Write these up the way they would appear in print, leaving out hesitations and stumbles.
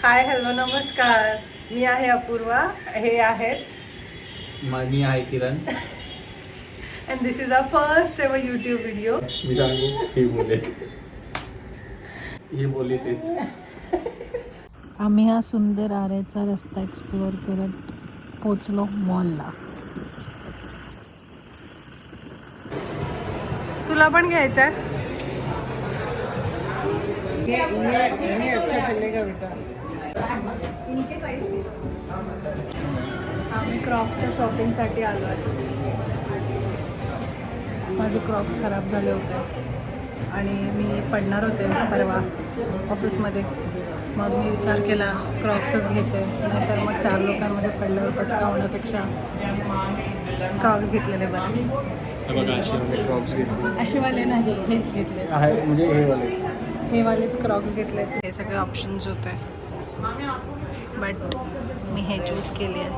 Hi hello नमस्कार. मी आहे अपूर्वा. हे आहेत मी आहे Kiran. And this is a first ever YouTube video. मी सांगू ही बोलली तेच. आम्ही हा सुंदर आरेचा रस्ता एक्सप्लोअर करत पोचलो मॉलला. तुला पण घ्यायचं आहे? अच्छा चलेगा बेटा. आम्ही क्रॉक्सच्या शॉपिंगसाठी आलो आहे. माझे क्रॉक्स खराब झाले होते आणि मी पडणार होते परवा ऑफिसमध्ये. मग मी विचार केला क्रॉक्सच घेते, नाहीतर मग 4 लोकांमध्ये पडल्यावर पचका होण्यापेक्षा क्रॉक्स घेतलेले बरे. बघा असे क्रॉक्स घेतले. असेवाले नाही, हेच घेतले. आहे म्हणजे हे वालेच क्रॉक्स घेतले. हे सगळे ऑप्शन्स होते बट मी हे चूज केले आहे.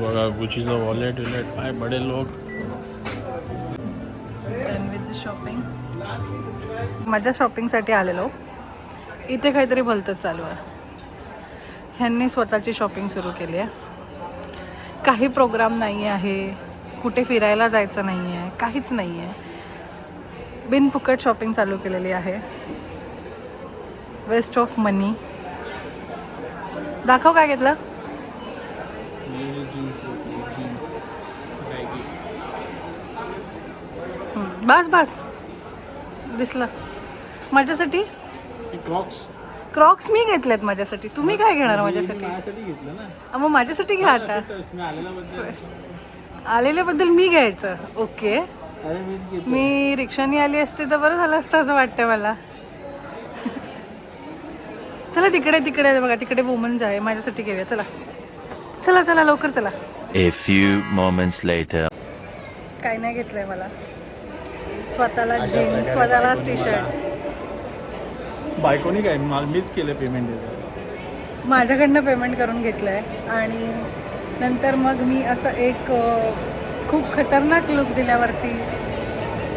बघा गुचीचं वॉलेट काय बडे लोक. विथ शॉपिंग माझ्या शॉपिंगसाठी आलेलो. इथे काहीतरी भलतंच चालू आहे. ह्यांनी स्वतःची शॉपिंग सुरू केली आहे. काही प्रोग्राम नाही आहे, कुठे फिरायला जायचं नाही आहे, काहीच नाही आहे. बिनफुकट शॉपिंग चालू केलेली आहे. वेस्ट ऑफ मनी. दाखव काय घेतलं. बस बस दिसलं. माझ्यासाठी क्रॉक्स मी घेतलेत माझ्यासाठी. तुम्ही काय घेणार माझ्यासाठी? घेतलं ना. मग माझ्यासाठी घ्या आता. आलेल्याबद्दल मी घ्यायचं. ओके, मी रिक्षाने आली असते तर बरं झालं असतं असं वाटतं मला. चला तिकडे बघा, तिकडे वुमन्स आहे. माझ्यासाठी घेऊया. चला चला चला लवकर चला. A few moments later. काही नाही घेतलंय मला. स्वतःला जीन्स, स्वतःलाच टी शर्ट. बायकोनी काय मीच केलं पेमेंट. माझ्याकडनं पेमेंट करून घेतलं आहे आणि नंतर मग मी असं एक खूप खतरनाक लुक दिल्यावरती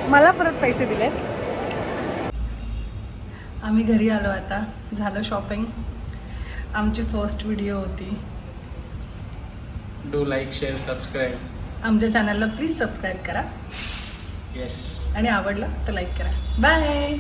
मला परत पैसे दिले. आम्ही घरी आलो आता. झालं शॉपिंग. आमची फर्स्ट व्हिडिओ होती. Do like share subscribe. आमच्या चॅनलला प्लीज सबस्क्राईब करा. येस. आणि आवडलं तर लाईक करा. बाय.